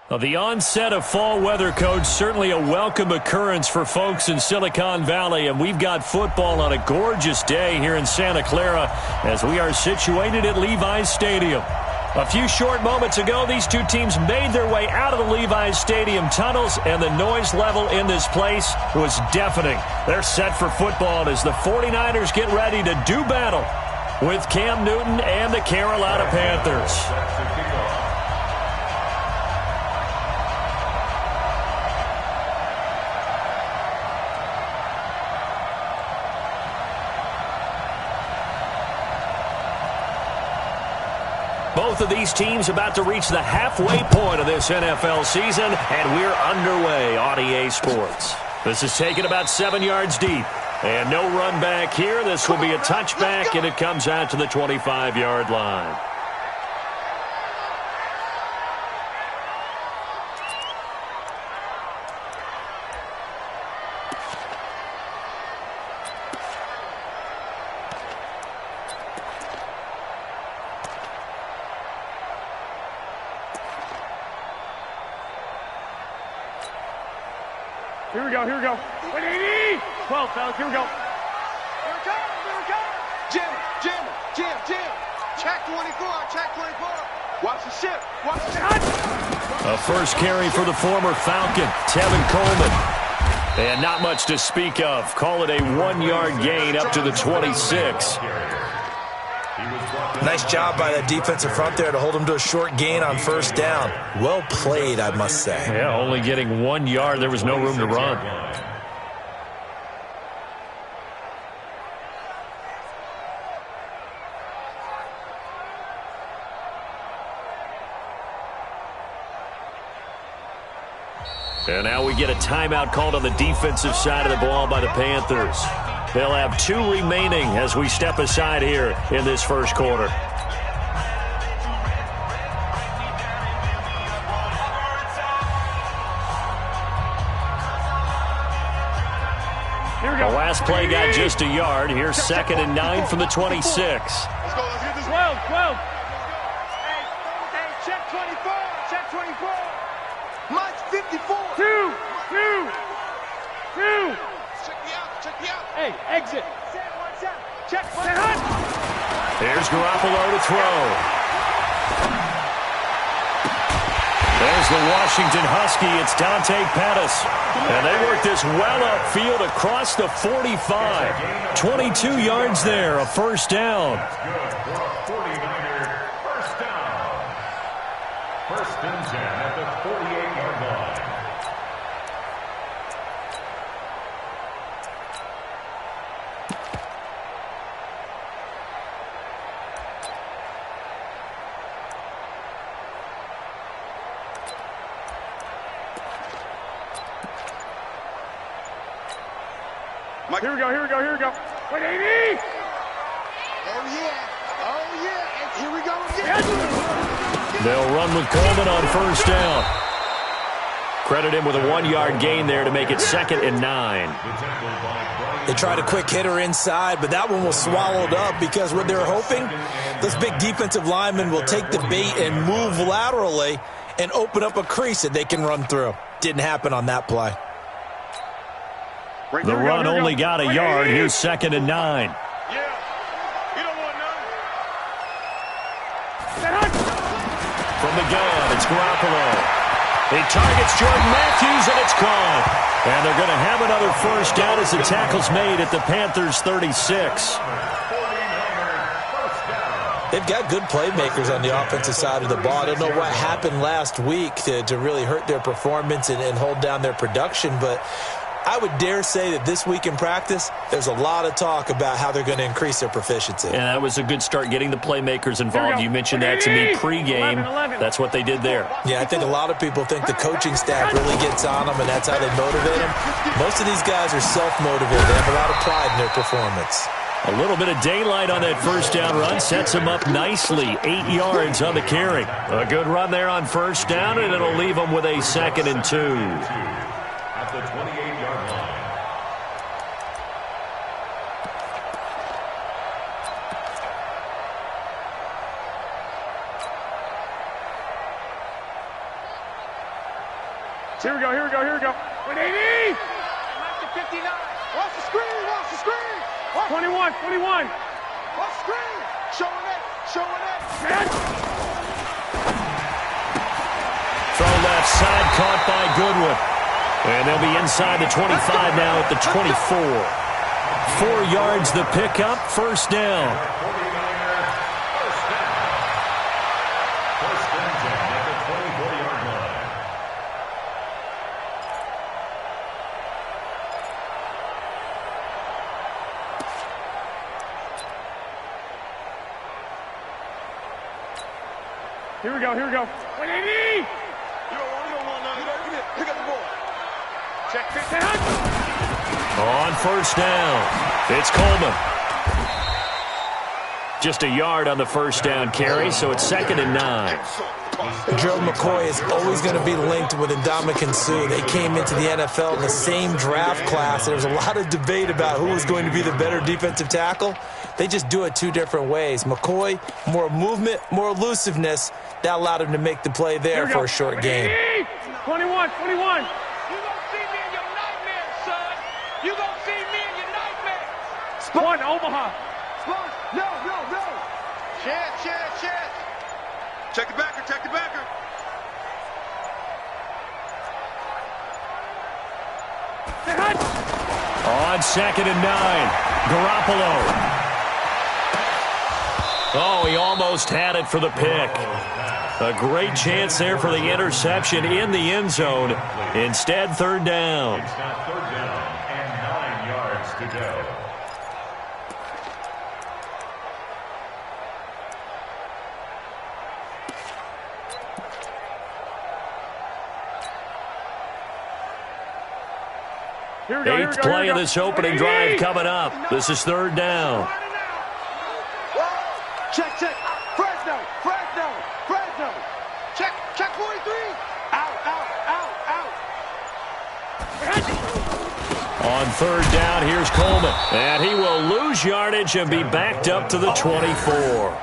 Well, the onset of fall weather, Coach, certainly a welcome occurrence for folks in Silicon Valley, and we've got football on a gorgeous day here in Santa Clara as we are situated at Levi's Stadium. A few short moments ago, these two teams made their way out of the Levi's Stadium tunnels, and the noise level in this place was deafening. They're set for football as the 49ers get ready to do battle with Cam Newton and the Carolina Panthers. Both of these teams about to reach the halfway point of this NFL season, and we're underway on EA Sports. This is taken about 7 yards deep, and no run back here. This will be a touchback, and it comes out to the 25-yard line. Here we go, here we go. 180! 12, fellas, here we go. Here we go, here we go. Jim. Check 24, check 24. Watch the ship, watch the shot. A first carry for the former Falcon, Tevin Coleman. And not much to speak of. Call it a 1-yard gain up to the 26. Nice job by that defensive front there to hold him to a short gain on first down. Well played, I must say. Yeah, only getting 1 yard. There was no room to run. And now we get a timeout called on the defensive side of the ball by the Panthers. They'll have 2 remaining as we step aside here in this first quarter. The last play got just a yard. Here's 2nd and 9 from the 26. Let's go, let's get this 12. Hey, check 24, check 24. Mine's 54. 2. Check me out. Hey, exit. Check. There's Garoppolo to throw. There's the Washington Husky. It's Dante Pettis. And they work this well upfield across the 45. 22 yards there, a first down. First and 10 at the 48-yard line. Here we go. 180! Oh, yeah. And here we go again. They'll run with Coleman on first down. Credit him with a 1-yard gain there to make it 2nd and 9. They tried a quick hitter inside, but that one was swallowed up because what they're hoping, those big defensive linemen will take the bait and move laterally and open up a crease that they can run through. Didn't happen on that play. The run only got a yard. Here's 2nd and 9. Yeah. You don't want none. From the gun, it's Garoppolo. He targets Jordan Matthews, and it's caught. And they're going to have another first down as the tackle's made at the Panthers' 36. They've got good playmakers on the offensive side of the ball. I don't know what happened last week to really hurt their performance and hold down their production, but I would dare say that this week in practice, there's a lot of talk about how they're going to increase their proficiency. And that was a good start getting the playmakers involved. You mentioned that to me pregame. That's what they did there. Yeah, I think a lot of people think the coaching staff really gets on them, and that's how they motivate them. Most of these guys are self-motivated. They have a lot of pride in their performance. A little bit of daylight on that first down run sets him up nicely. 8 yards on the carry. A good run there on first down, and it'll leave him with a 2nd and 2. At the 28-yard line. Here we go, here we go, here we go. 180! 59. Watch the screen, watch the screen. 21, 21. Watch the screen. Showing it, showing it. Throw left side, caught by Goodwin. And they'll be inside the 25 now at the 24. 4 yards the pickup, first down. Here we go, here we go. 180! You don't want none. Pick up the ball. Check, pick down. On first down, it's Coleman. Just a yard on the first down carry, so it's 2nd and 9. Joe McCoy is always going to be linked with Ndamukong Suh. They came into the NFL in the same draft class. There was a lot of debate about who was going to be the better defensive tackle. They just do it 2 different ways. McCoy, more movement, more elusiveness. That allowed him to make the play there for a short gain. 21, 21. You gonna see me in your nightmares, son. You gonna see me in your nightmares. Spawn, Omaha. Spawn, no. Chance. Check the backer, check the backer. On 2nd and 9, Garoppolo. Oh, he almost had it for the pick. A great chance there for the interception in the end zone. Instead, 3rd down. It's now 3rd down and 9 yards to go. Eighth play of this opening drive coming up. This is 3rd down. Check. Fresno. Check 43. Out. On 3rd down, here's Coleman. And he will lose yardage and be backed up to the 24.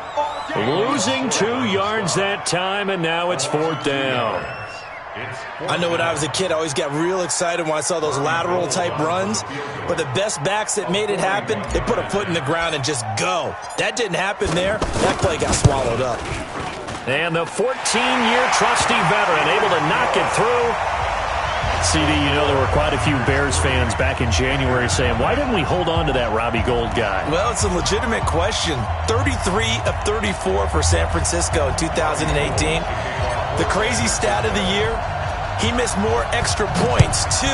Losing 2 yards that time, and now it's 4th down. I know when I was a kid, I always got real excited when I saw those lateral-type runs. But the best backs that made it happen, they put a foot in the ground and just go. That didn't happen there. That play got swallowed up. And the 14-year trusty veteran able to knock it through. CD, you know there were quite a few Bears fans back in January saying, why didn't we hold on to that Robbie Gould guy? Well, it's a legitimate question. 33 of 34 for San Francisco in 2018. The crazy stat of the year, he missed more extra points, 2,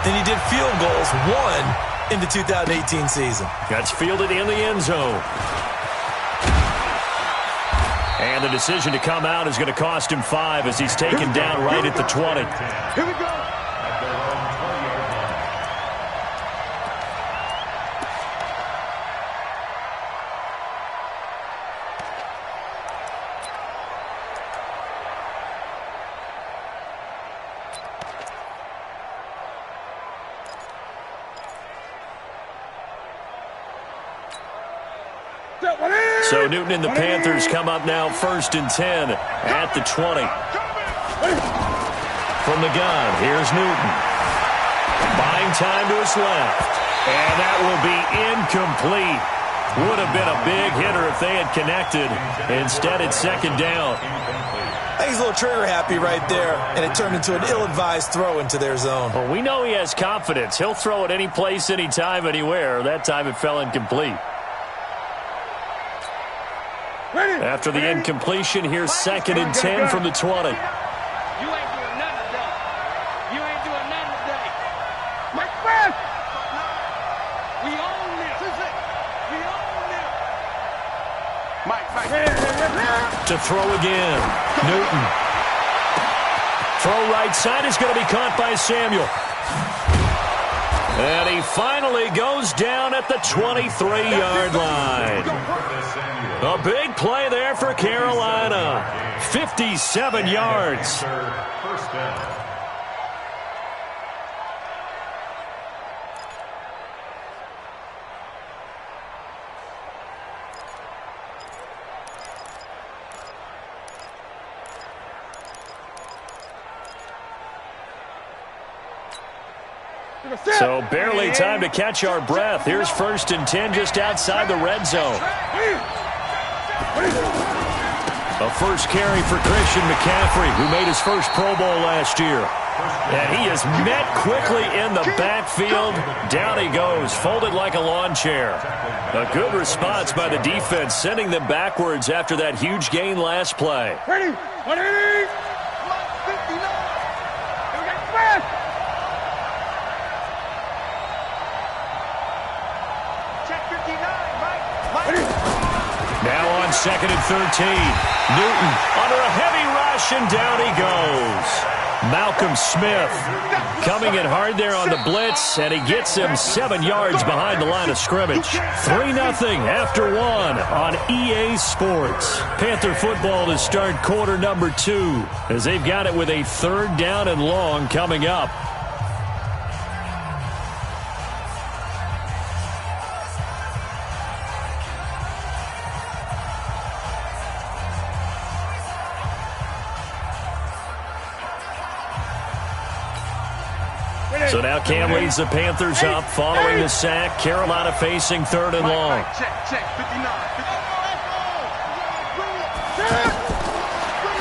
than he did field goals, 1 in the 2018 season. That's fielded in the end zone. And the decision to come out is going to cost him 5 as he's taken down right at the 20. Here we go. So Newton and the Panthers come up now 1st and 10 at the 20. From the gun, here's Newton. Buying time to his left. And that will be incomplete. Would have been a big hitter if they had connected. Instead, it's 2nd down. I think he's a little trigger happy right there, and it turned into an ill-advised throw into their zone. Well, we know he has confidence. He'll throw it any place, anytime, anywhere. That time it fell incomplete. After the incompletion, here's 2nd and 10 from the 20. You ain't doing nothing today. You ain't doing nothing today. Mike Fast. We own this. We own this. Mike. To throw again. Newton. Throw right side is going to be caught by Samuel. And he finally goes down at the 23-yard line. A big play there for Carolina. 57 yards. First down. So barely time to catch our breath. Here's 1st and 10 just outside the red zone. A first carry for Christian McCaffrey, who made his first Pro Bowl last year. And he is met quickly in the backfield. Down he goes, folded like a lawn chair. A good response by the defense, sending them backwards after that huge gain last play. Ready? 180. 59. We got fast. Check 59, Mike. Now on 2nd and 13. Newton under a heavy rush, and down he goes. Malcolm Smith coming in hard there on the blitz, and he gets him 7 yards behind the line of scrimmage. 3-0 after 1 on EA Sports. Panther football to start quarter number 2 as they've got it with a 3rd down and long coming up. So now Cam leads the Panthers up following the sack. Carolina facing 3rd and long. Check. 59.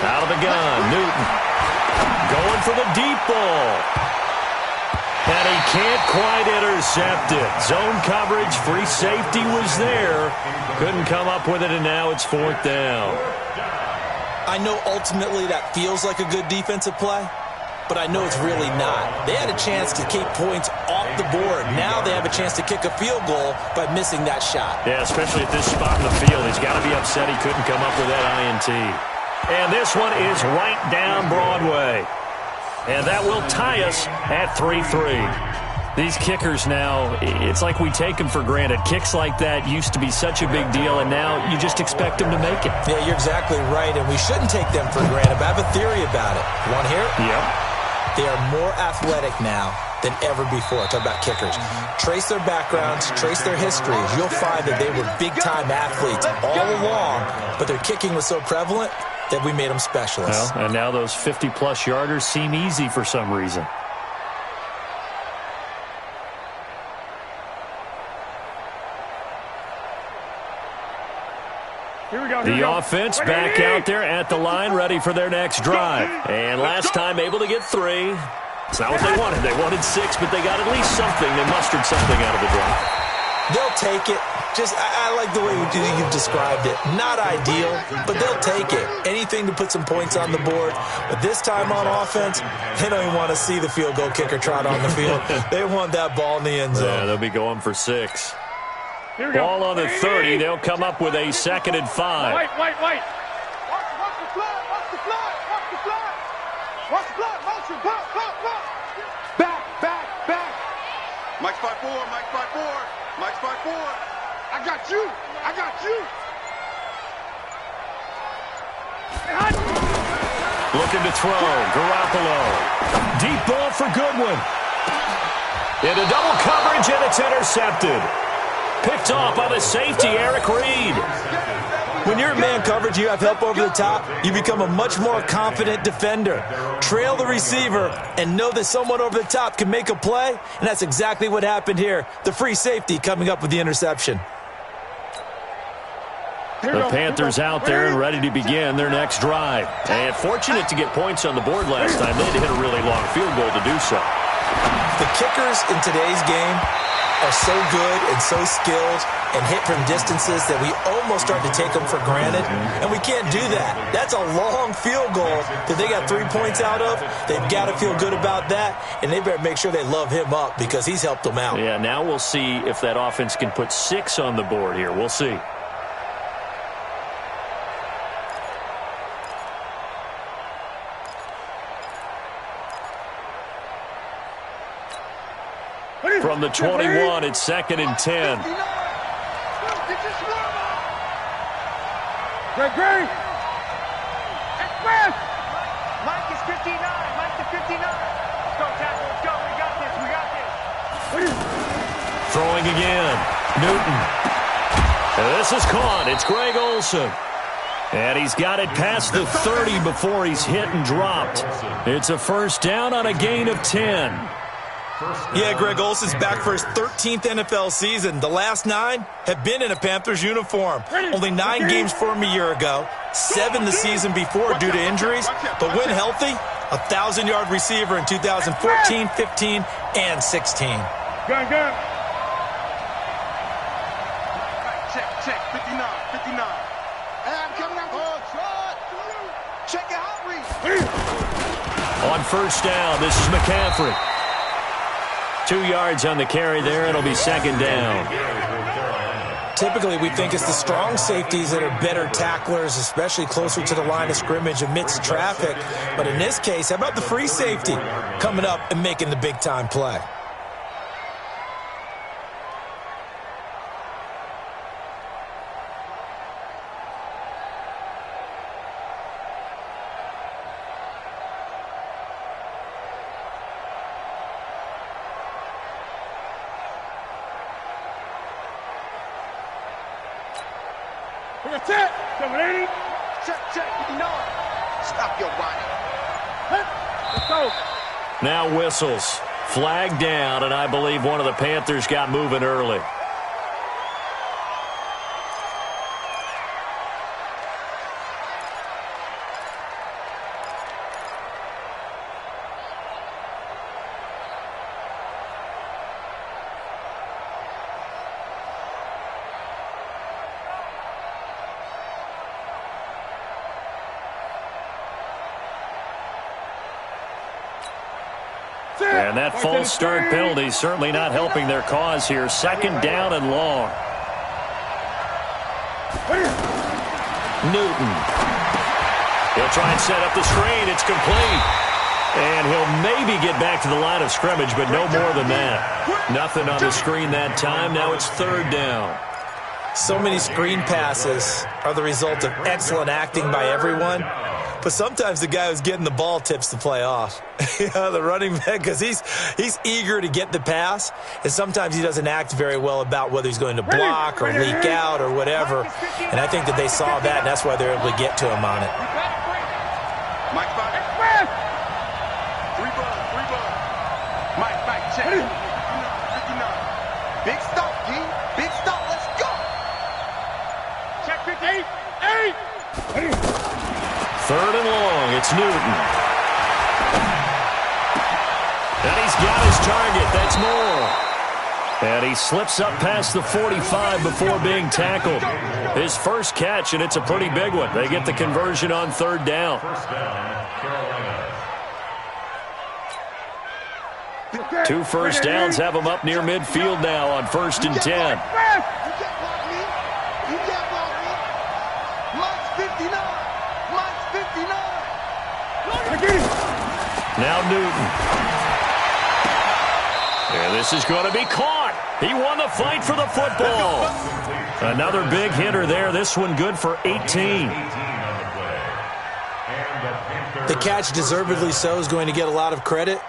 Out of the gun, Newton going for the deep ball. And he can't quite intercept it. Zone coverage, free safety was there. Couldn't come up with it, and now it's 4th down. I know ultimately that feels like a good defensive play, but I know it's really not. They had a chance to keep points off the board. Now they have a chance to kick a field goal by missing that shot. Yeah, especially at this spot in the field. He's got to be upset he couldn't come up with that INT. And this one is right down Broadway. And that will tie us at 3-3. These kickers now, it's like we take them for granted. Kicks like that used to be such a big deal, and now you just expect them to make it. Yeah, you're exactly right, and we shouldn't take them for granted. But I have a theory about it. Want to hear it? Yep. They are more athletic now than ever before. Talk about kickers. Trace their backgrounds, trace their histories. You'll find that they were big-time athletes all along, but their kicking was so prevalent that we made them specialists. Well, and now those 50-plus yarders seem easy for some reason. The offense back out there at the line, ready for their next drive. And last time able to get 3. It's not what they wanted. They wanted 6, but they got at least something. They mustered something out of the drive. They'll take it. I like the way you've described it. Not ideal, but they'll take it. Anything to put some points on the board. But this time on offense, they don't even want to see the field goal kicker trot on the field. They want that ball in the end zone. Yeah, they'll be going for 6. Ball on the 30. They'll come up with a 2nd and 5. Wait. Watch the fly. Watch the fly. Motion. Pop. Back. Mike's 5-4. Mike's 5-4. I got you. Looking to throw. Garoppolo. Deep ball for Goodwin. Into double coverage, and it's intercepted. Picked off by the safety, Eric Reed. When you're in man coverage, you have help over the top, you become a much more confident defender. Trail the receiver and know that someone over the top can make a play, and that's exactly what happened here. The free safety coming up with the interception. The Panthers out there and ready to begin their next drive. And fortunate to get points on the board last time. They had to hit a really long field goal to do so. The kickers in today's game are so good and so skilled and hit from distances that we almost start to take them for granted, and we can't do that. That's a long field goal that they got 3 points out of. They've got to feel good about that, and they better make sure they love him up because he's helped them out. Yeah, now we'll see if that offense can put 6 on the board here. We'll see. From the 21, it's 2nd and 10. Great. Express. Mike is 59. Mike to 59. Let's go, tackle. Let's go. We got this. Throwing again. Newton. And this is caught. It's Greg Olsen. And he's got it past the 30 before he's hit and dropped. It's a first down on a gain of 10. Yeah, Greg Olsen's back for his 13th NFL season. The last 9 have been in a Panthers uniform. Only 9 games for him a year ago, 7 the season before due to injuries. But when healthy, 1,000-yard receiver in 2014, 15, and 16. Gun. Check, 59. Hey, I'm coming out. Check your hot read. On first down, this is McCaffrey. 2 yards on the carry there. It'll be second down. Typically, we think it's the strong safeties that are better tacklers, especially closer to the line of scrimmage amidst traffic. But in this case, how about the free safety coming up and making the big-time play? Check, 780. Check, 59. Stop your body. Let's go. Now whistles. Flag down, and I believe one of the Panthers got moving early. And that false start penalty certainly not helping their cause here. Second down and long. Newton. He'll try and set up the screen. It's complete. And he'll maybe get back to the line of scrimmage, but no more than that. Nothing on the screen that time. Now it's third down. So many screen passes are the result of excellent acting by everyone. But sometimes the guy who's getting the ball tips the play off. The running back, because he's eager to get the pass, and sometimes he doesn't act very well about whether he's going to block or leak out or whatever. And I think that they saw that, and that's why they're able to get to him on it. Mike, check. 59. Big stop, G. Big stop. Let's go. Check 58. Third and long. It's Newton. And he's got his target. That's more. And he slips up past the 45 before being tackled. His first catch, and it's a pretty big one. They get the conversion on third down. First down, Carolina. 2 first downs have them up near midfield now on 1st and 10. You can't block me. You can't block me. Mike's 59. Mike's 59. Now Newton. And this is going to be caught. He won the fight for the football. Another big hitter there. This one good for 18. The catch, deservedly so, is going to get a lot of credit,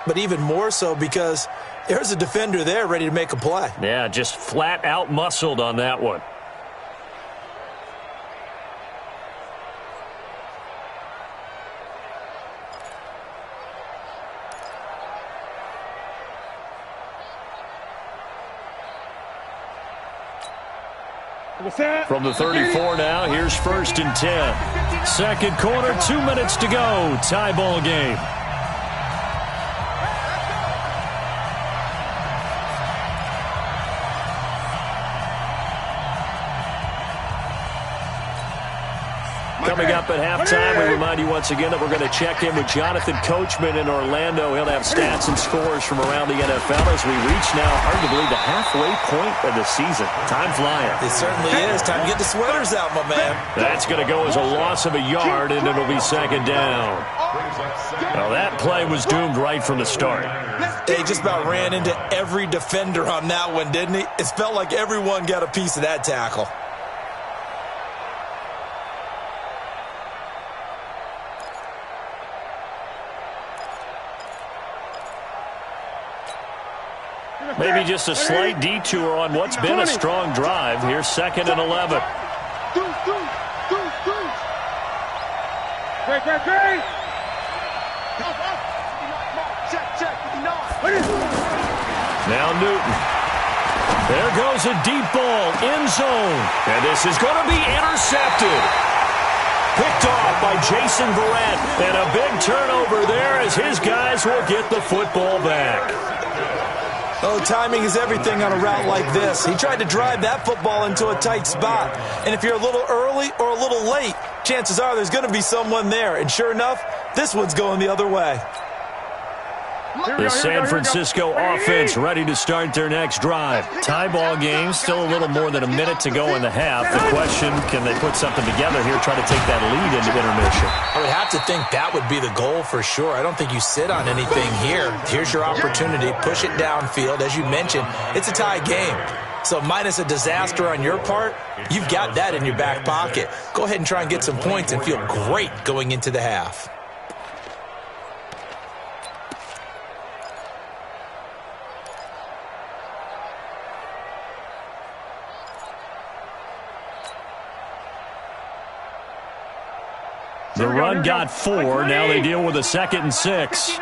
but even more so because there's a defender there ready to make a play. Yeah, just flat out muscled on that one. From the 34 now, here's 1st and 10. Second quarter, 2 minutes to go. Tie ball game. Coming up at halftime, we remind you once again that we're going to check in with Jonathan Coachman in Orlando. He'll have stats and scores from around the NFL as we reach now, hard to believe, the halfway point of the season. Time flying. It certainly is. Time to get the sweaters out, my man. That's going to go as a loss of a yard, and it'll be second down. Now, that play was doomed right from the start. They just about ran into every defender on that one, didn't he? It felt like everyone got a piece of that tackle. Maybe just a slight detour on what's been a strong drive. Here's 2nd and 11. Check, 59. Now Newton. There goes a deep ball, end zone. And this is going to be intercepted. Picked off by Jason Verrett. And a big turnover there as his guys will get the football back. Oh, timing is everything on a route like this. He tried to drive that football into a tight spot. And if you're a little early or a little late, chances are there's going to be someone there. And sure enough, this one's going the other way. The San Francisco offense ready to start their next drive. Tie ball game, still a little more than a minute to go in the half. The question, can they put something together here, try to take that lead into intermission? I would have to think that would be the goal for sure. I don't think you sit on anything here. Here's your opportunity. Push it downfield. As you mentioned, it's a tie game. So minus a disaster on your part, you've got that in your back pocket. Go ahead and try and get some points and feel great going into the half. The run got 4. Now they deal with a 2nd and 6. 6.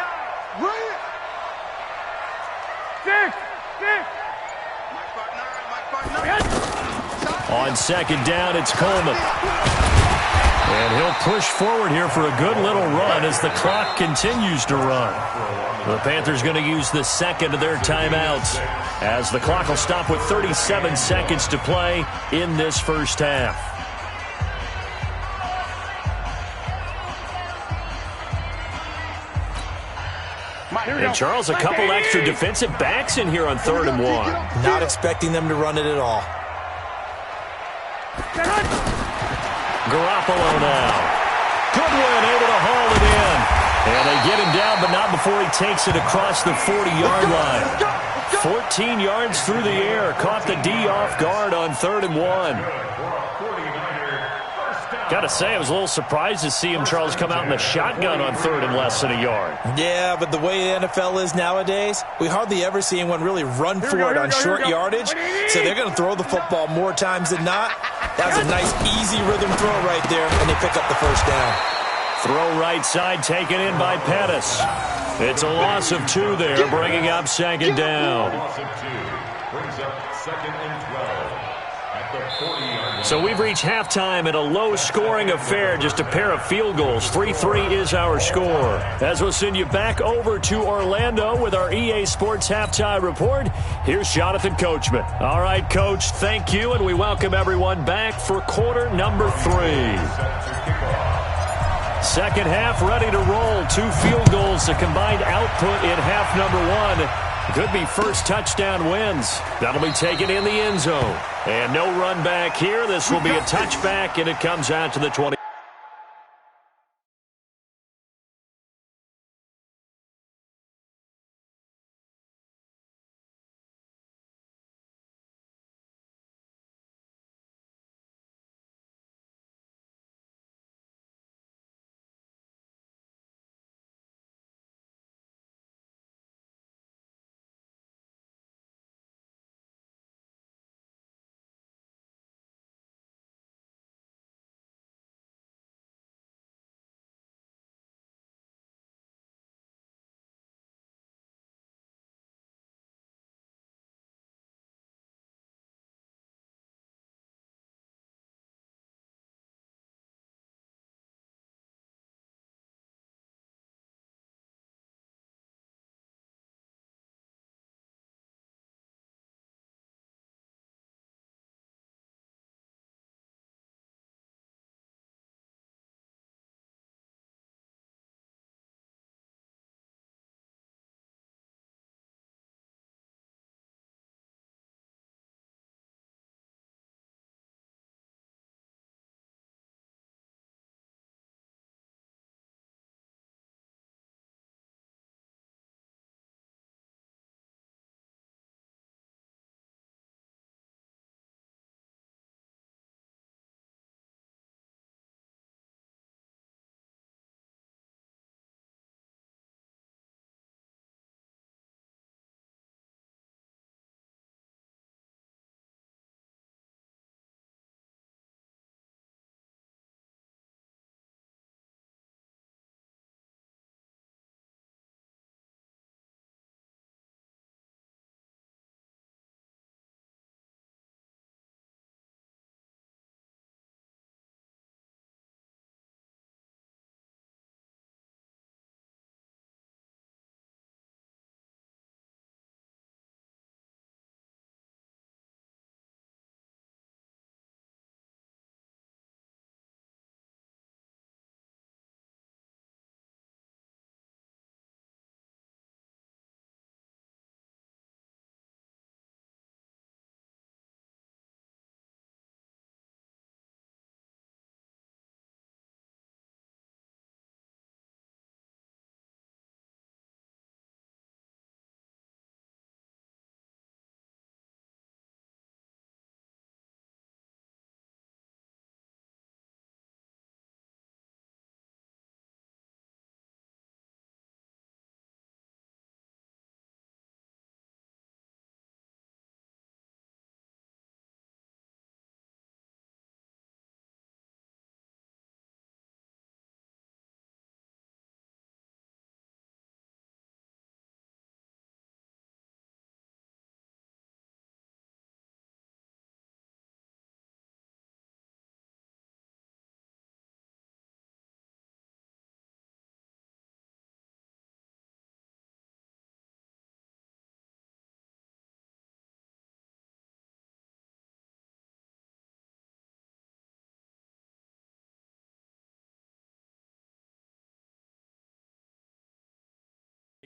On 2nd down, it's Coleman. And he'll push forward here for a good little run as the clock continues to run. The Panthers going to use the 2nd of their timeouts as the clock will stop with 37 seconds to play in this first half. And Charles, a couple extra defensive backs in here on 3rd and 1. Not expecting them to run it at all. Garoppolo now. Goodwin able to haul it in. And they get him down, but not before he takes it across the 40-yard line. 14 yards through the air. Caught the D off guard on 3rd and 1. Got to say, I was a little surprised to see him, Charles, come out in the shotgun on 3rd and less than a yard. Yeah, but the way the NFL is nowadays, we hardly ever see anyone really run for it on short yardage. So they're going to throw the football more times than not. That was a nice, easy rhythm throw right there, and they pick up the first down. Throw right side taken in by Pettis. It's a loss of 2 there, bringing up 2nd down. Loss of 2 brings up 2nd and 12 at the 40-yard line. So we've reached halftime in a low-scoring affair, just a pair of field goals. 3-3 is our score. As we'll send you back over to Orlando with our EA Sports Halftime Report, here's Jonathan Coachman. All right, Coach, thank you, and we welcome everyone back for quarter number 3. Second half ready to roll. 2 field goals, the combined output in half number 1. Could be first touchdown wins. That'll be taken in the end zone. And no run back here. This will be a touchback, and it comes out to the 20.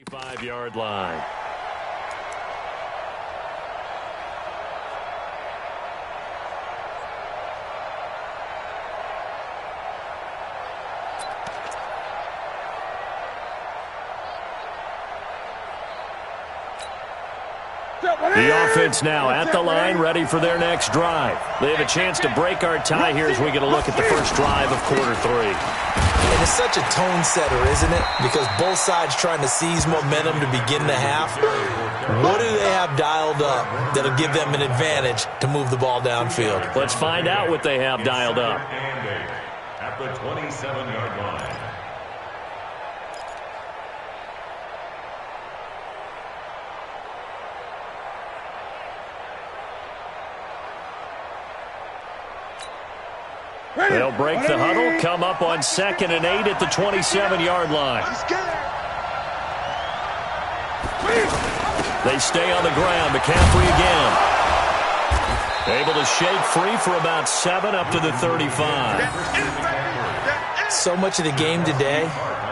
5-yard line. The offense now at the line, ready for their next drive. They have a chance to break our tie here as we get a look at the first drive of quarter 3. And it's such a tone setter, isn't it? Because both sides trying to seize momentum to begin the half. What do they have dialed up that'll give them an advantage to move the ball downfield? Let's find out what they have dialed up. At the 27-yard line. They'll break the huddle, come up on 2nd and 8 at the 27-yard line. They stay on the ground. McCaffrey again. Able to shake free for about 7 up to the 35. So much of the game today,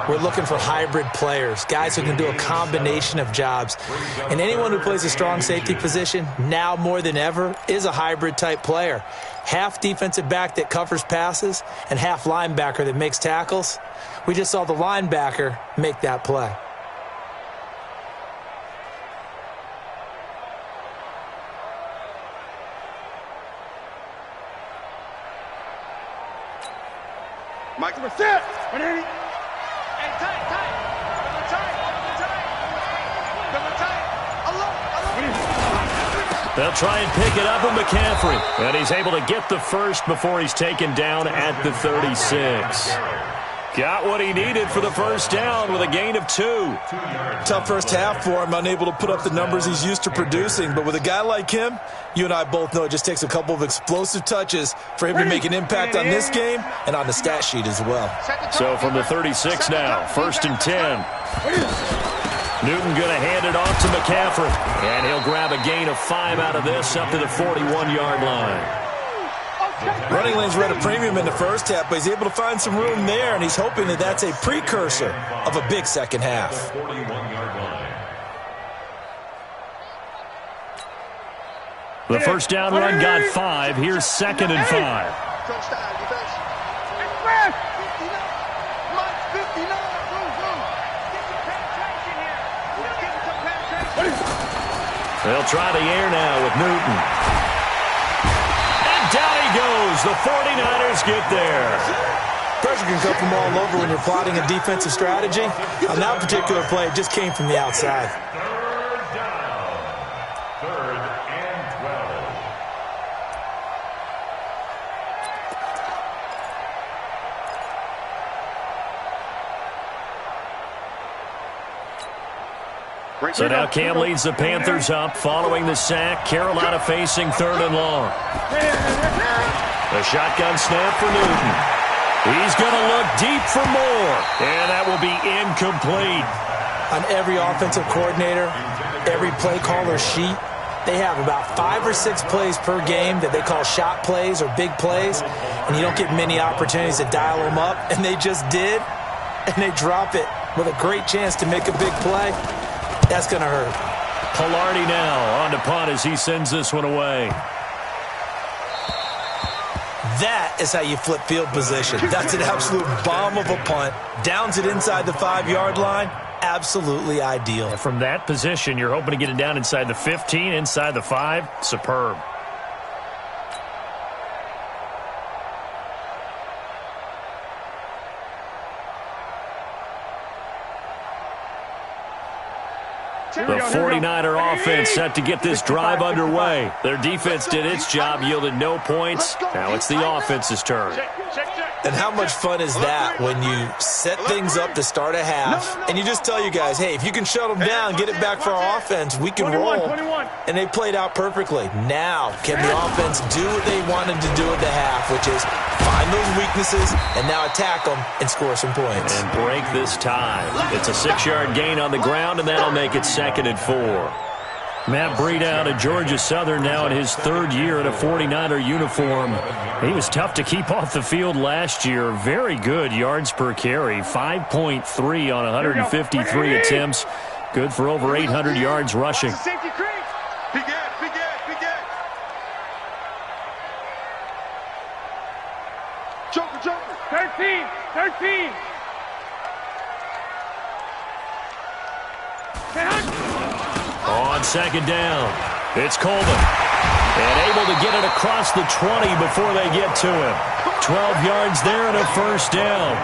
we're looking for hybrid players, guys who can do a combination of jobs. And anyone who plays a strong safety position, now more than ever, is a hybrid-type player. Half defensive back that covers passes and half linebacker that makes tackles. We just saw the linebacker make that play. Michael, that's it. They'll try and pick it up with McCaffrey. And he's able to get the first before he's taken down at the 36. Got what he needed for the first down with a gain of 2. Tough first half for him, unable to put up the numbers he's used to producing. But with a guy like him, you and I both know it just takes a couple of explosive touches for him to make an impact on this game and on the stat sheet as well. So from the 36 now, 1st and 10. Newton going to hand it off to McCaffrey. And he'll grab a gain of 5 out of this up to the 41-yard line. Running lanes were at a premium in the first half, but he's able to find some room there, and he's hoping that that's a precursor of a big second half. The first down run got 5. Here's 2nd and 5. They'll try the air now with Newton. And down he goes. The 49ers get there. Pressure can come from all over when you're plotting a defensive strategy. On that particular play, it just came from the outside. So now Cam leads the Panthers up following the sack. Carolina facing 3rd and long. The shotgun snap for Newton. He's going to look deep for more. And that will be incomplete. On every offensive coordinator, every play caller sheet, they have about 5 or 6 plays per game that they call shot plays or big plays. And you don't get many opportunities to dial them up. And they just did. And they drop it with a great chance to make a big play. That's going to hurt. Pilardi now on to punt as he sends this one away. That is how you flip field position. That's an absolute bomb of a punt. Downs it inside the 5-yard line. Absolutely ideal. And from that position, you're hoping to get it down inside the 15, inside the 5. Superb. The 49er offense set to get this drive underway. Their defense did its job, yielded no points. Now it's the offense's turn. And how much fun is that when you set things up to start a half and you just tell you guys, hey, if you can shut them down, get it back for our offense, we can roll. And they played out perfectly. Now, can the offense do what they wanted to do at the half, which is find those weaknesses and now attack them and score some points. And break this tie. It's a 6-yard gain on the ground, and that'll make it 2nd and 4. Matt Breida out of Georgia Southern now in his 3rd year in a 49er uniform. He was tough to keep off the field last year. Very good yards per carry, 5.3 on 153 attempts. Good for over 800 yards rushing. Safety creep. Big Ed, big Ed, big Ed. Joker, Joker. 13. 13. On second down, it's Coleman. And able to get it across the 20 before they get to him. 12 yards there and a first down.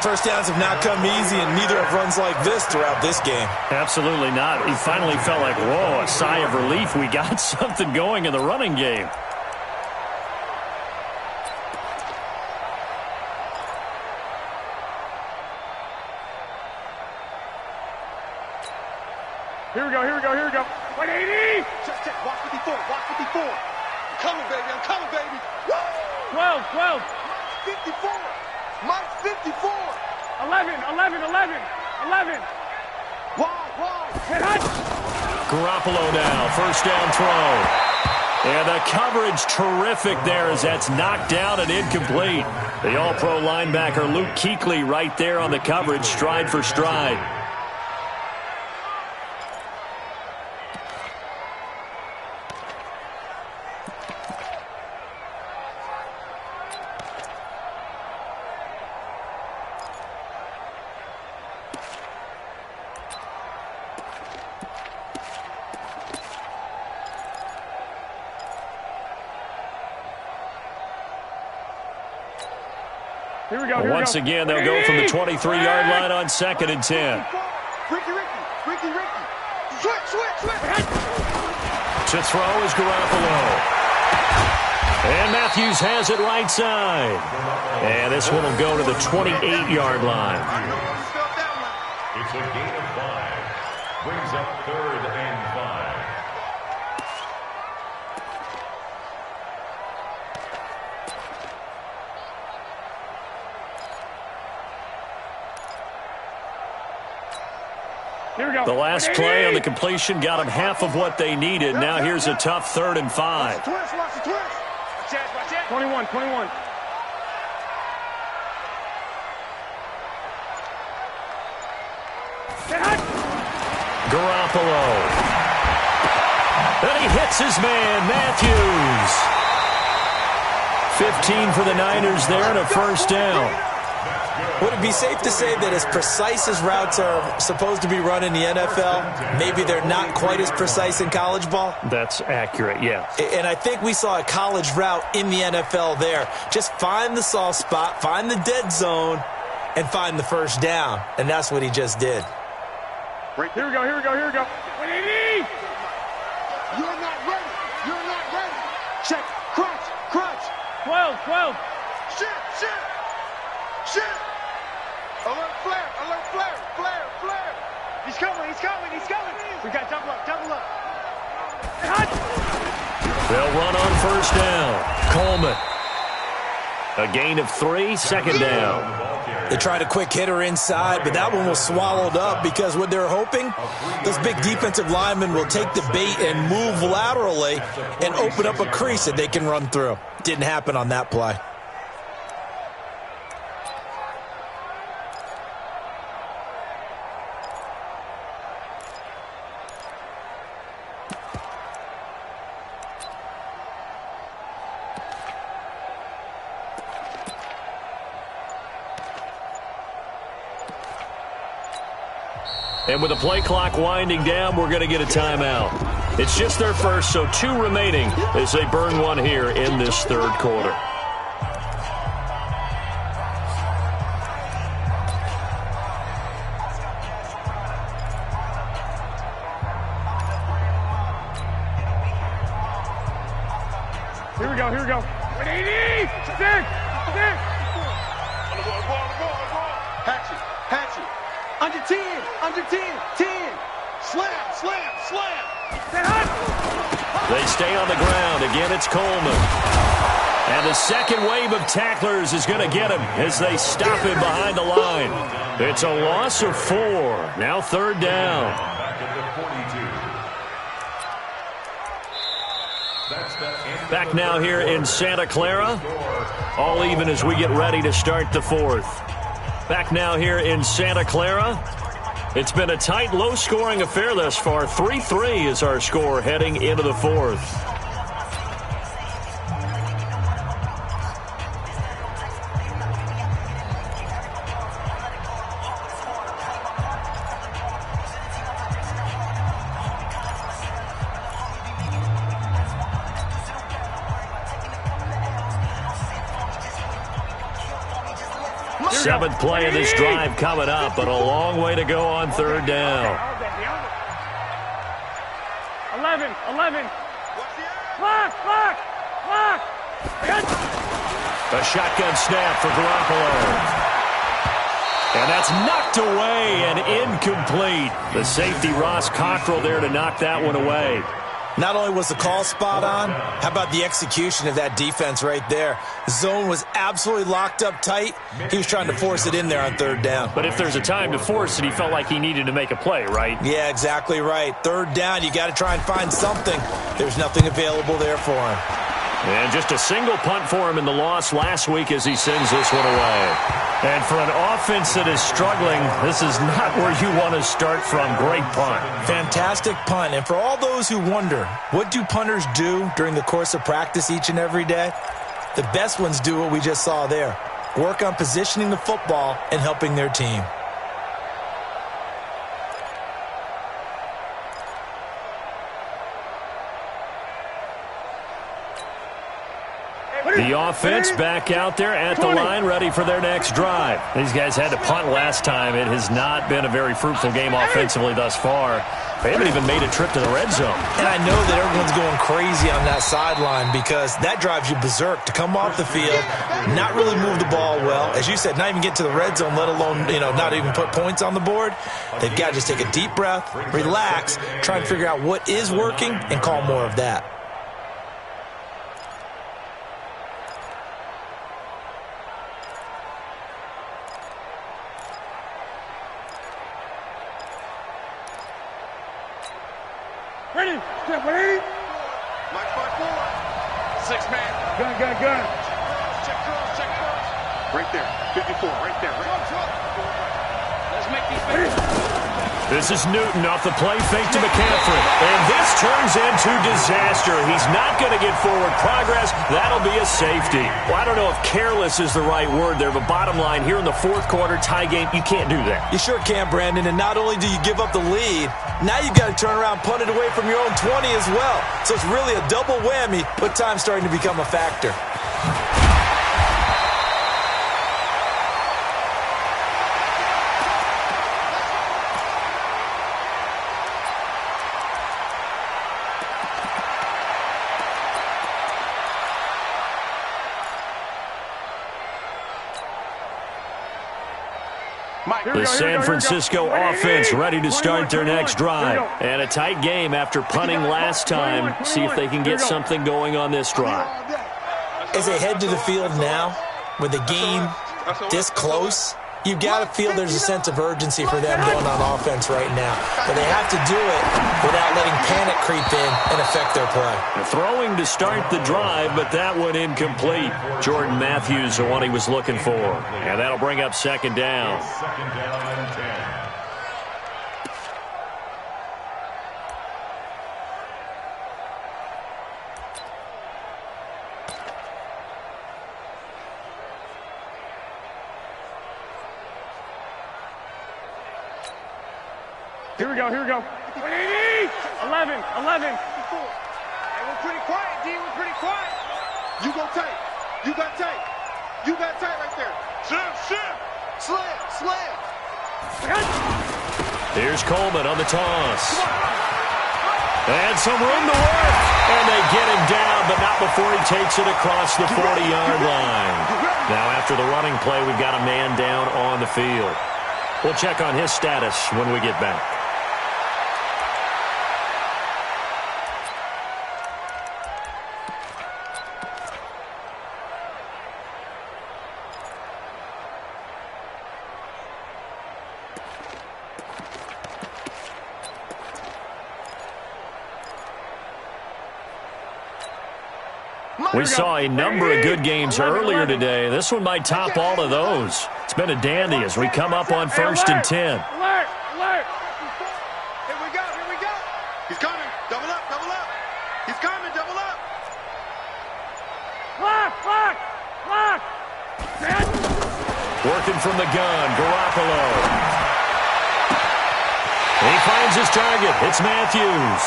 First downs have not come easy, and neither have runs like this throughout this game. Absolutely not. He finally felt like, whoa, a sigh of relief. We got something going in the running game. Here we go, here we go, here we go. 180! Check, watch 54, watch 54. I'm coming, baby. Woo! 12, 12. 54. Mike's 54. 11, 11, 11. 11. Wide. Hit hut. Garoppolo now, first down throw. And the coverage terrific there as that's knocked down and incomplete. The all-pro linebacker Luke Kuechly right there on the coverage, stride for stride. Here we go, Once again, they'll go from the 23-yard line on second and 10. Ricky. Switch. To throw is Garoppolo. And Matthews has it right side. And this one will go to the 28-yard line. It's a gain of 5. Brings up 3rd and 5. Here we go. The last play on the completion got them half of what they needed. Now here's a tough 3rd and 5. Watch the twist. Watch it. 21. Hit hut. Garoppolo. And he hits his man, Matthews. 15 for the Niners there and a first down. Would it be safe to say that as precise as routes are supposed to be run in the NFL, maybe they're not quite as precise in college ball? That's accurate, yeah. And I think we saw a college route in the NFL there. Just find the soft spot, find the dead zone, and find the first down. And that's what he just did. Here we go. 180! You're not ready. Check. Crunch. 12. Shit. Alert flare. He's coming. We got double up. Hit hut. They'll run on first down. Coleman. A gain of 3, second down. They tried a quick hitter inside, but that one was swallowed up because what they're hoping, those big defensive linemen will take the bait and move laterally and open up a crease that they can run through. Didn't happen on that play. And with the play clock winding down, we're going to get a timeout. It's just their first, so 2 remaining as they burn one here in this 3rd quarter. Here we go. 180! 6! Hatchet. Under 10. 10. Slam. Hit hut. They stay on the ground. Again, it's Coleman. And the second wave of tacklers is going to get him as they stop him behind the line. It's a loss of 4. Now 3rd down. Back at the 42. Back now here in Santa Clara. All even as we get ready to start the 4th. Back now here in Santa Clara. It's been a tight, low-scoring affair thus far. 3-3 is our score heading into the fourth. Seventh play of this drive coming up, but a long way to go on third down. 11. Clock. A shotgun snap for Garoppolo. And that's knocked away and incomplete. The safety, Ross Cockrell, there to knock that one away. Not only was the call spot on, how about the execution of that defense right there? Zone was absolutely locked up tight. He was trying to force it in there on third down. But if there's a time to force it, he felt like he needed to make a play, right? Yeah, exactly right. Third down, you got to try and find something. There's nothing available there for him. And just a single punt for him in the loss last week as he sends this one away. And for an offense that is struggling, this is not where you want to start from. Great punt. Fantastic punt. And for all those who wonder, what do punters do during the course of practice each and every day? The best ones do what we just saw there. Work on positioning the football and helping their team. The offense back out there at the line, ready for their next drive. These guys had to punt last time. It has not been a very fruitful game offensively thus far. They haven't even made a trip to the red zone. And I know that everyone's going crazy on that sideline because that drives you berserk to come off the field, not really move the ball well. As you said, not even get to the red zone, let alone, not even put points on the board. They've got to just take a deep breath, relax, try and figure out what is working and call more of that. Ready? Step 180. Mike 5-4. 6-man. Gun. Check cross. Right there. 54. Right there. Let's make these things. This is Newton off the play fake to McCaffrey. And this turns into disaster. He's not going to get forward progress. That'll be a safety. Well, I don't know if careless is the right word there, but bottom line, here in the fourth quarter tie game, you can't do that. You sure can, Brandon. And not only do you give up the lead, now you've got to turn around, punt it away from your own 20 as well. So it's really a double whammy, but time's starting to become a factor. The San Francisco offense ready to start their next drive. And a tight game after punting last time. See if they can get something going on this drive. As they head to the field now, with the game this close, you've got to feel there's a sense of urgency for them going on offense right now. But they have to do it without letting panic creep in and affect their play. Throwing to start the drive, but that one incomplete. Jordan Matthews, the one he was looking for. And that'll bring up second down. Second down and 10. Here we go. 180. 11. Hey, we're pretty quiet, D. We're pretty quiet. You go tight. You got tight. You got tight right there. Slam. Here's Coleman on the toss. And some room to work. And they get him down, but not before he takes it across the 40-yard line. Now after the running play, we've got a man down on the field. We'll check on his status when we get back. We saw a number of good games earlier today. This one might top all of those. It's been a dandy as we come up on 1st and 10. Alert. we go, here we go. He's coming. Double up, double up. He's coming, double up. Lock, lock, lock. Working from the gun, Garoppolo. He finds his target. It's Matthews.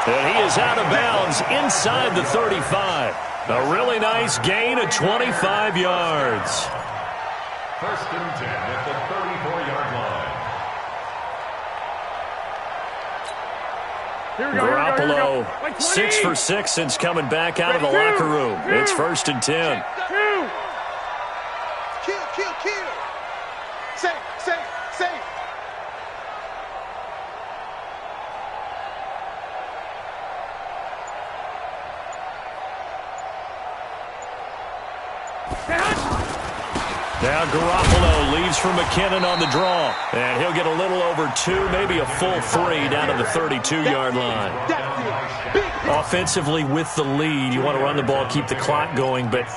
And he is out of bounds inside the 35. A really nice gain of 25 yards. First and 10 at the 34-yard line. Garoppolo, 6 for 6 since coming back out of the locker room. It's first and 10. Kill, kill, kill. Safe, safe, safe. Now Garoppolo leaves for McKinnon on the draw. And he'll get a little over 2, maybe a full 3 down to the 32-yard line. Offensively with the lead, you want to run the ball, keep the clock going, but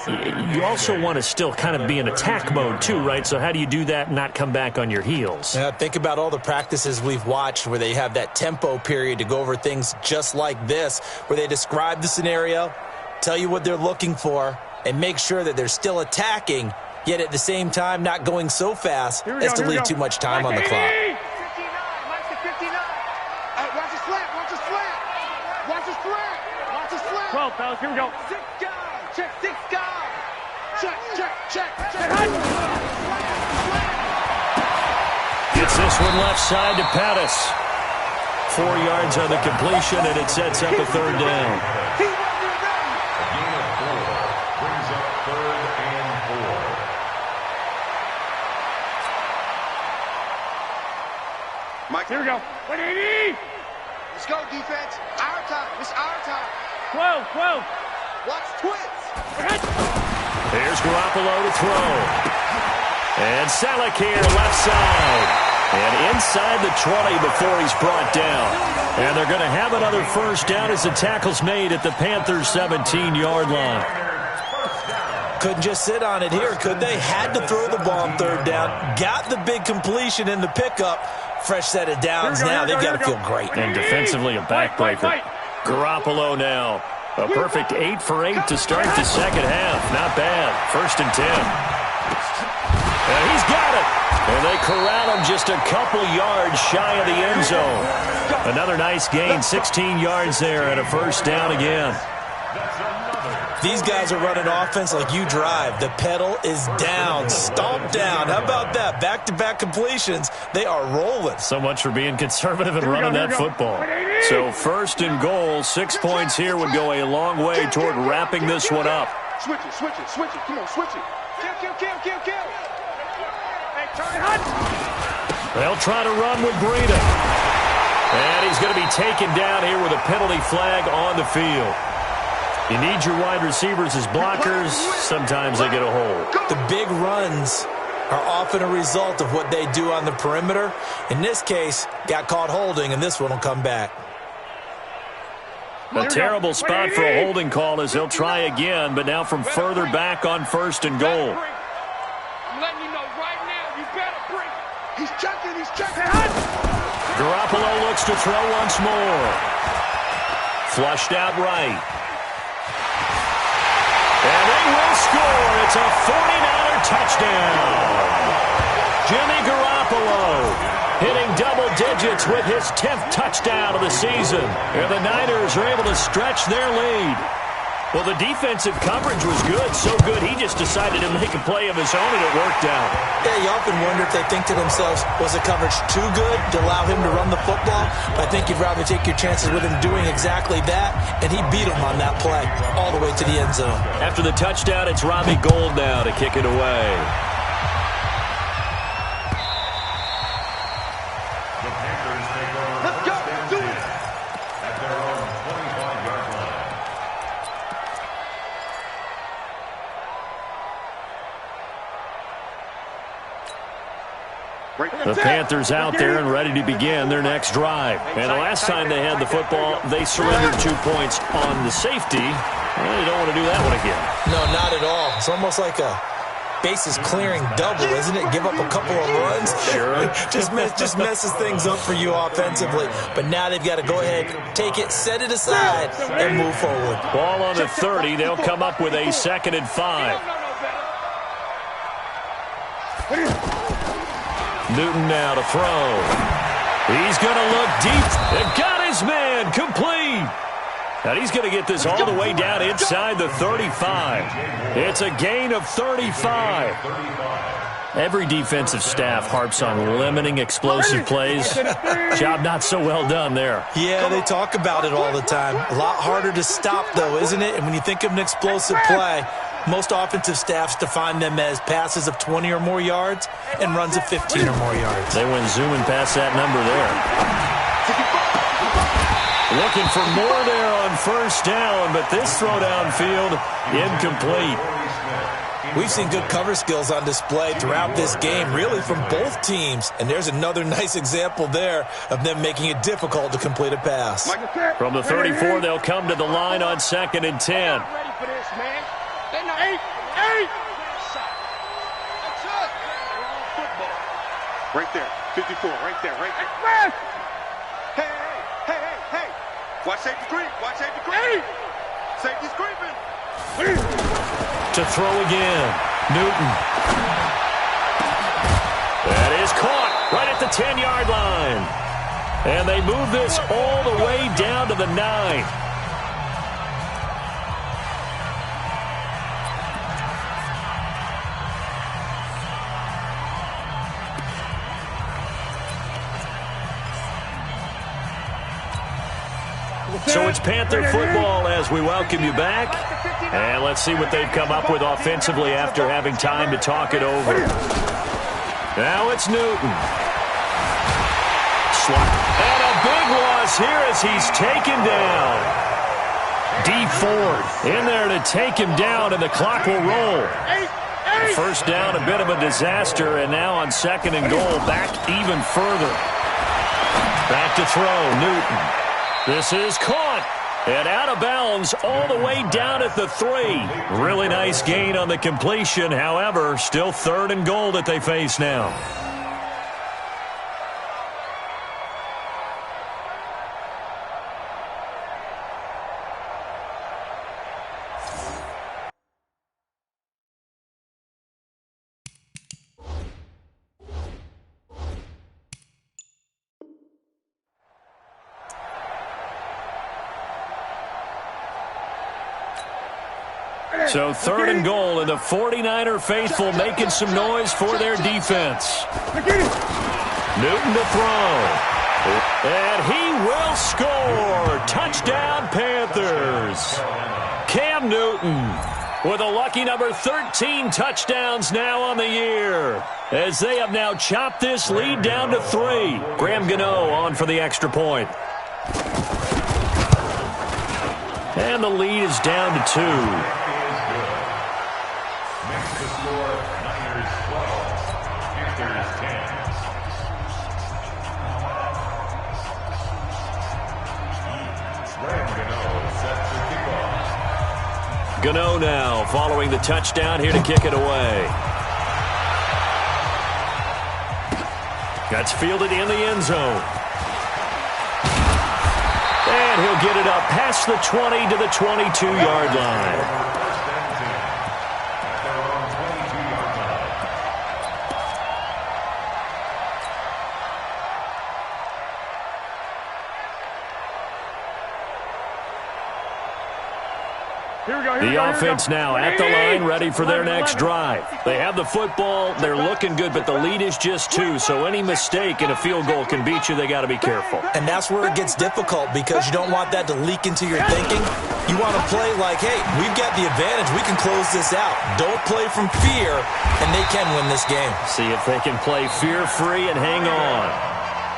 you also want to still kind of be in attack mode too, right? So how do you do that and not come back on your heels? Yeah, think about all the practices we've watched where they have that tempo period to go over things just like this, where they describe the scenario, tell you what they're looking for, and make sure that they're still attacking, yet at the same time not going so fast as to leave too much time on the clock. 59, Mike to 59. Watch his slant, watch his slant. Watch his slant, watch his slant. 12, fellas, here we go. 6 guys, check 6 guys. Check, check, check, check. Gets this one left side to Pettis. 4 yards on the completion, and it sets up a third down. He wasn't ready. A gain of 4 brings up third and 4. Mike, Here we go. 180. let's go, defense. Our time. It's our time. 12, 12. Watch twins. Here's Garoppolo to throw. And Selleck here, left side. And inside the 20 before he's brought down. And they're going to have another first down as the tackle's made at the Panthers' 17-yard line. Couldn't just sit on it here, could they? Had to throw the ball on third down. Got the big completion in the pickup. Fresh set of downs now. They've got to feel great. And defensively a backbreaker. Garoppolo now. A perfect 8 for 8 to start the second half. Not bad. First and 10. And he's got it. And they corral him just a couple yards shy of the end zone. Another nice gain, 16 yards there and a first down again. These guys are running offense like you drive. The pedal is down, stomped down. How about that? Back-to-back completions. They are rolling. So much for being conservative and running that football. So first and goal, 6 points here would go a long way toward wrapping this one up. Switch it, switch it, switch it. Come on, switch it. Kill, kill, kill, kill, kill. Hey, turn it, Hunt. They'll try to run with Breida. And he's going to be taken down here with a penalty flag on the field. You need your wide receivers as blockers. Sometimes they get a hold. The big runs are often a result of what they do on the perimeter. In this case, got caught holding, and this one will come back. A terrible spot for a holding call as they'll try again, but now from further back on first and goal. I'm letting you know right now, you better bring it. He's checking, he's checking. Garoppolo looks to throw once more. Flushed out right. And they will score. It's a 49er touchdown. Jimmy Garoppolo hitting double digits with his 10th touchdown of the season. And the Niners are able to stretch their lead. Well, the defensive coverage was good, so good he just decided to make a play of his own, and it worked out. Yeah, you often wonder if they think to themselves, was the coverage too good to allow him to run the football? But I think you'd rather take your chances with him doing exactly that, and he beat him on that play all the way to the end zone. After the touchdown, it's Robbie Gould now to kick it away. The Panthers take over. Let's go, do it. At their own 25-yard line. The Panthers out there and ready to begin their next drive. And the last time they had the football, they surrendered 2 points on the safety. Well, you don't want to do that one again. No, not at all. It's almost like a bases clearing double, isn't it? Give up a couple of runs. Sure. just messes things up for you offensively. But now they've got to go ahead, take it, set it aside, and move forward. Ball on the 30. They'll come up with a 2nd and 5. Newton now to throw. He's going to look deep. And got his man complete. And he's going to get this all the way down inside the 35. It's a gain of 35. Every defensive staff harps on limiting explosive plays. Job not so well done there. Yeah, they talk about it all the time. A lot harder to stop, though, isn't it? And when you think of an explosive play, most offensive staffs define them as passes of 20 or more yards and runs of 15 or more yards. They went zooming past that number there. Looking for more there on first down, but this throw downfield incomplete. We've seen good cover skills on display throughout this game, really from both teams. And there's another nice example there of them making it difficult to complete a pass. From the 34, they'll come to the line on 2nd and 10. Ready for this, man. They know 8. That's it. Football. Right there. 54. Right there. Right there. Hey. Watch safety creep. Safety's creeping. To throw again. Newton. That is caught right at the 10-yard line. And they move this all the way down to the 9. So it's Panther football as we welcome you back. And let's see what they've come up with offensively after having time to talk it over. Now it's Newton. And a big loss here as he's taken down. D Ford in there to take him down, and the clock will roll. First down, a bit of a disaster, and now on 2nd and goal, back even further. Back to throw, Newton. This is caught and out of bounds all the way down at the 3. Really nice gain on the completion. However, still 3rd and goal that they face now. So 3rd and goal, and the 49er faithful making some noise for their defense. Newton to throw. And he will score. Touchdown, Panthers. Cam Newton with a lucky number 13 touchdowns now on the year, as they have now chopped this lead down to 3. Graham Gano on for the extra point. And the lead is down to 2. Gano now following the touchdown here to kick it away. That's fielded in the end zone. And he'll get it up past the 20 to the 22-yard line. The offense now at the line, ready for their next drive. They have the football. They're looking good, but the lead is just 2, so any mistake in a field goal can beat you. They got to be careful. And that's where it gets difficult, because you don't want that to leak into your thinking. You want to play like, hey, we've got the advantage. We can close this out. Don't play from fear, and they can win this game. See if they can play fear-free and hang on.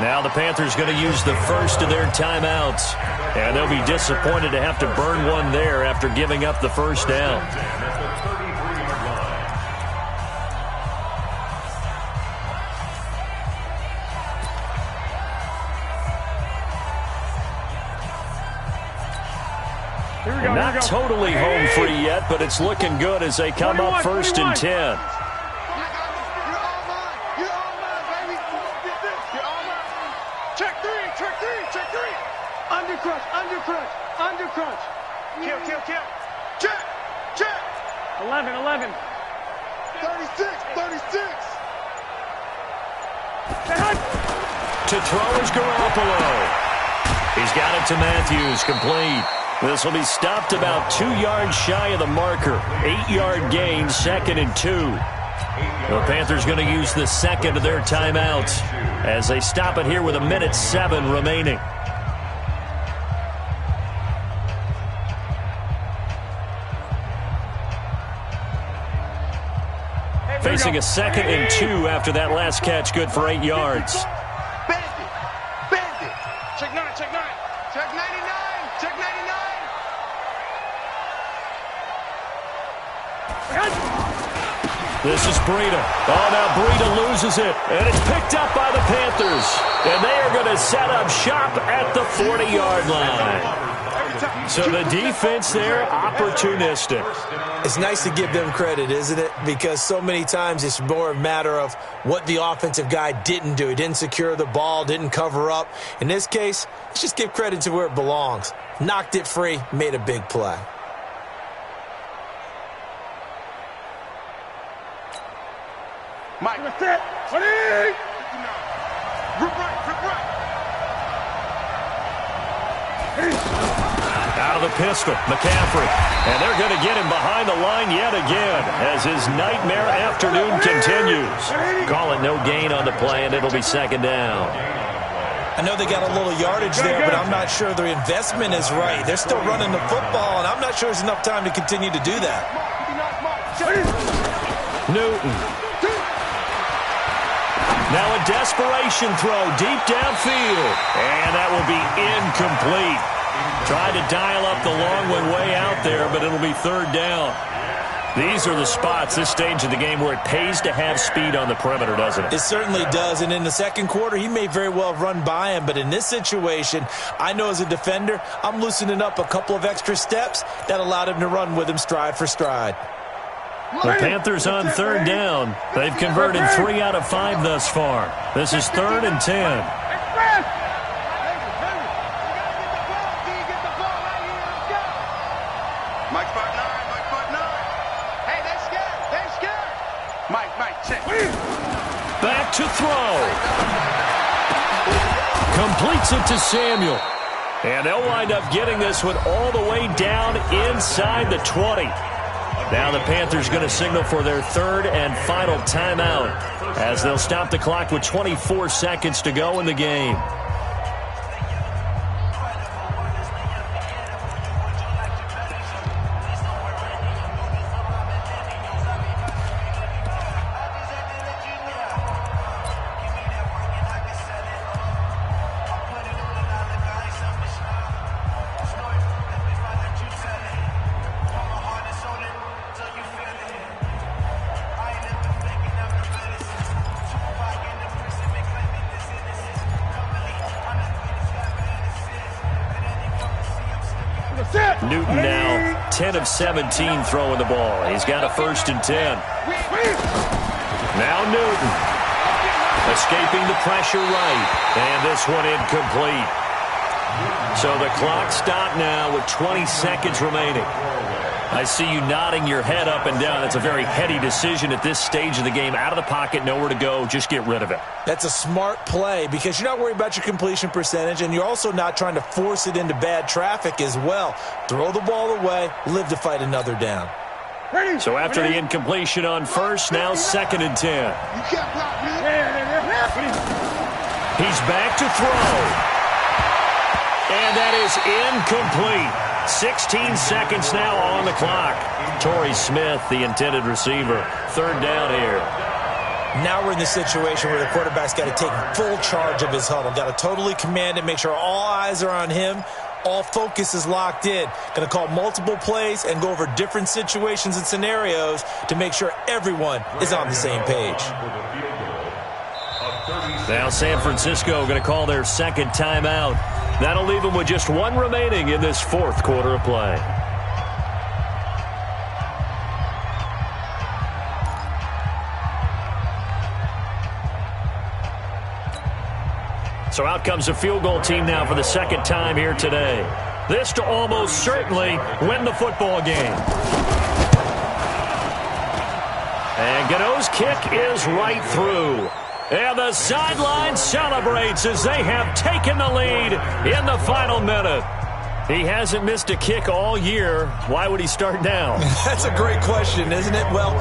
Now the Panthers going to use the first of their timeouts. And they'll be disappointed to have to burn one there after giving up the first down. Not totally home free yet, but it's looking good as they come up 1st and 10. crunch, under crunch, under crunch. Kill, kill, kill. Check, check. 11, 11. 36, 36. To throw is Garoppolo. He's got it to Matthews, complete. This will be stopped about 2 yards shy of the marker. 8-yard gain, 2nd and 2. The Panthers going to use the second of their timeouts as they stop it here with 1:07 remaining. Facing a 2nd and 2 after that last catch, good for 8 yards. Bend it, bend it. Check 9, check 9. Check 99, check 99. This is Breida. Oh, now Breida loses it, and it's picked up by the Panthers. And they are going to set up shop at the 40-yard line. So the defense there, opportunistic. It's nice to give them credit, isn't it? Because so many times it's more a matter of what the offensive guy didn't do. He didn't secure the ball, didn't cover up. In this case, let's just give credit to where it belongs. Knocked it free, made a big play. Mike, that's it. 20. Rip right, rip right. Out of the pistol, McCaffrey. And they're going to get him behind the line yet again as his nightmare afternoon continues. Call it no gain on the play, and it'll be 2nd down. I know they got a little yardage there, but I'm not sure their investment is right. They're still running the football, and I'm not sure there's enough time to continue to do that. Newton. Now a desperation throw deep downfield. And that will be incomplete. Tried to dial up the long one way out there, but it'll be 3rd down. These are the spots, this stage of the game, where it pays to have speed on the perimeter, doesn't it? It certainly does, and in the second quarter, he may very well run by him, but in this situation, I know as a defender, I'm loosening up a couple of extra steps that allowed him to run with him stride for stride. The Panthers on 3rd down. They've converted 3 out of 5 thus far. This is 3rd and 10. Mike, 5'9", Mike, 5'9". Hey, they're scared, they're scared. Mike, check. Back to throw. Completes it to Samuel. And they'll wind up getting this one all the way down inside the 20. Now the Panthers going to signal for their 3rd and final timeout as they'll stop the clock with 24 seconds to go in the game. Newton now 10 of 17 throwing the ball. He's got a 1st and 10. Now Newton escaping the pressure right. And this one incomplete. So the clock stopped now with 20 seconds remaining. I see you nodding your head up and down. That's a very heady decision at this stage of the game. Out of the pocket, nowhere to go. Just get rid of it. That's a smart play because you're not worried about your completion percentage, and you're also not trying to force it into bad traffic as well. Throw the ball away, live to fight another down. So after the incompletion on 1st, now 2nd and 10. He's back to throw. And that is incomplete. 16 seconds now on the clock. Torrey Smith, the intended receiver. 3rd down here. Now we're in the situation where the quarterback's got to take full charge of his huddle. Got to totally command it, make sure all eyes are on him. All focus is locked in. Going to call multiple plays and go over different situations and scenarios to make sure everyone is on the same page. Now San Francisco going to call their 2nd timeout. That'll leave them with just 1 remaining in this 4th quarter of play. So out comes a field goal team now for the second time here today. This to almost certainly win the football game. And Gano's kick is right through. And the sideline celebrates as they have taken the lead in the final minute. He hasn't missed a kick all year. Why would he start now? That's a great question, isn't it? Well,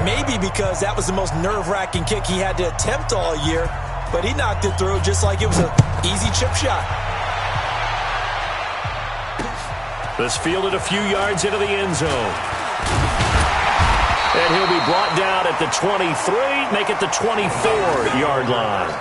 maybe because that was the most nerve-wracking kick he had to attempt all year, but he knocked it through just like it was an easy chip shot. This fielded a few yards into the end zone. And he'll be brought down at the 23, make it the 24-yard line.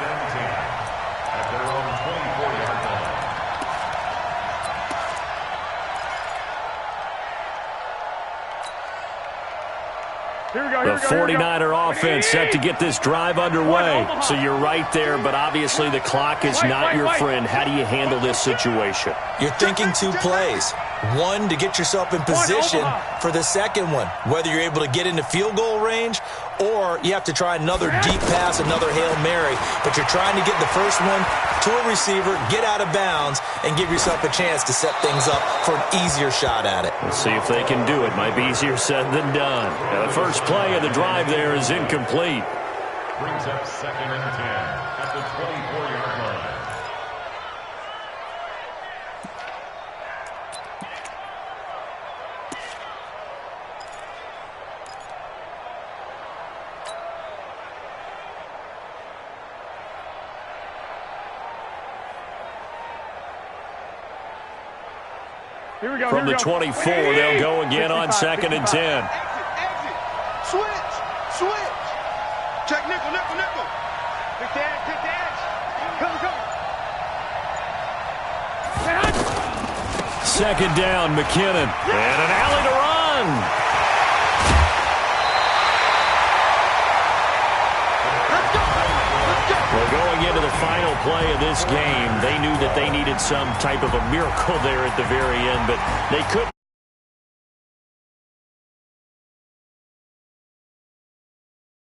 The 49er offense set to get this drive underway. So you're right there, but obviously the clock is not your friend. How do you handle this situation? You're thinking two plays. One, to get yourself in position for the second one, whether you're able to get into field goal range or you have to try another deep pass, another Hail Mary. But you're trying to get the first one to a receiver, get out of bounds, and give yourself a chance to set things up for an easier shot at it. We'll see if they can do it. Might be easier said than done. Now, the first play of the drive there is incomplete. Brings up 2nd and 10 at the 24-yard line. From the 24, they'll go again on 2nd and 10. Exit. Switch. Check nickel. Pick the edge. Go. Second down, McKinnon. And an alley to run. Well, going into the final play of this game, they knew that they needed some type of a miracle there at the very end, but they couldn't.